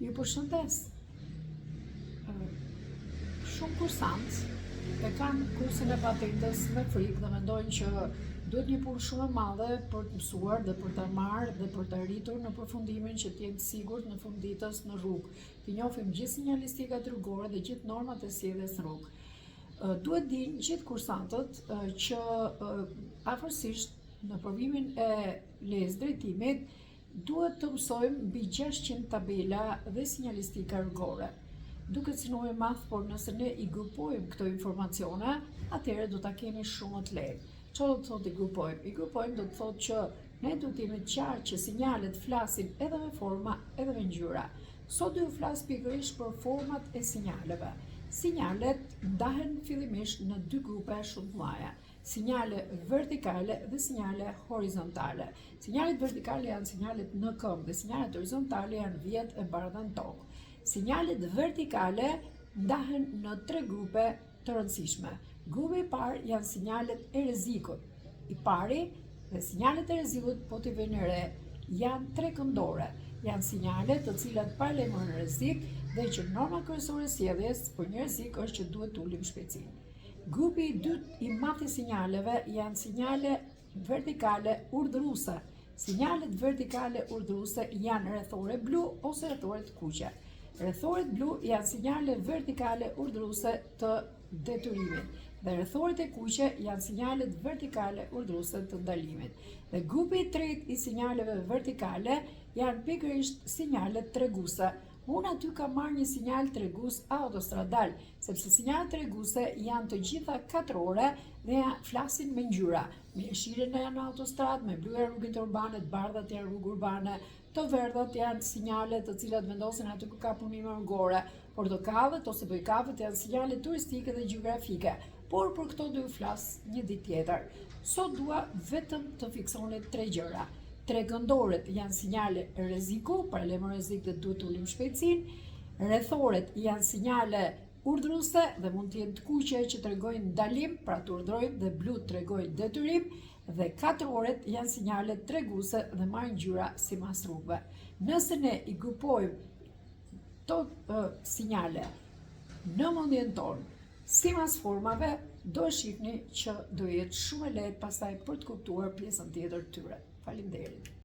Ju përshëndes. Shumë kursant e kanë kursin e patentës me frikë dhe mendojnë që duhet një punë shumë e madhe për të mësuar dhe për të marrë dhe për të arritur në përfundimin që të jenë të sigurt në fund ditës në rrugë. Të njohim gjithë sinjalistikat rrugore dhe gjithë normat e sjelljes në rrugë. Duhet dinë gjithë kursantët që afërsisht në provimin e lezë drejtimit duhet të mësojmë mbi 600 tabela dhe sinjalistika rrugore. Duket si nuk e madh, por nëse ne i grupojmë këto informacione, atëherë do ta kemi shumë më të lehtë. Çfarë do të thotë i grupojmë? I grupojmë do të thotë që ne duhet të jemi të qartë që sinjalet flasin edhe me forma edhe me ngjyra. Sot do ju flas pikërisht për format e sinjaleve. Sinjalet ndahen fillimisht në dy grupe shumë të mëdha: sinjale vertikale dhe sinjale horizontale. Sinjalet vertikale janë sinjalet në këmbë dhe sinjalet horizontale janë vijat e bardha në tokë. Sinjalet vertikale ndahen në tre grupe të rëndësishme. Grupi i parë janë sinjalet e rrezikut. I pari dhe sinjalet e rrezikut, po t'i vini re, janë tre këndore. Janë sinjale të cilat paralajmërojnë rrezik dhe që norma kryesore e sjelljes për një rrezik është që duhet të ulim shpejtësinë. Grupi i dytë i madh i sinjaleve janë sinjale vertikale urdhëruese. Sinjalet vertikale urdhëruese janë rrethore blu ose rrethore të kuqe. Rrethoret blu janë sinjale vertikale urdhëruese të detyrimit dhe rrethoret e kuqe janë sinjalet vertikale urdhëruese të ndalimit. Dhe grupi i tretë i sinjaleve vertikale janë pikërisht sinjalet treguese. Unë aty kam marrë një sinjal tregues autostradal, sepse sinjalet treguese janë të gjitha katrore dhe flasin me ngjyra. Me jeshilën janë autostradë, me blu janë rrugët urbane, të bardhat janë rrugë urbane, të verdhat janë sinjale të cilat vendosen aty ku ka punime rrugore, portokallet ose bëjkafët janë sinjale turistike dhe gjeografike. Por për këto do ju flas një ditë tjetër. Sot dua vetëm të fiksoni tre gjëra. Tre këndoret janë sinjale rreziku, paralajmërojnë rrezik dhe duhet të ulim shpejtësinë. Rrethoret janë sinjale urdhëruese dhe mund të jenë të kuqe që tregojnë ndalim, pra të urdhërojnë, dhe blu tregojnë detyrim, dhe katroret janë sinjale treguese dhe marrin ngjyra sipas rrugëve. Nëse ne i grupojmë këto sinjale në mendjen tonë sipas formave, do shihni që do jetë shumë e lehtë pastaj për të kuptuar pjesën tjetër të tyre. Faleminderit.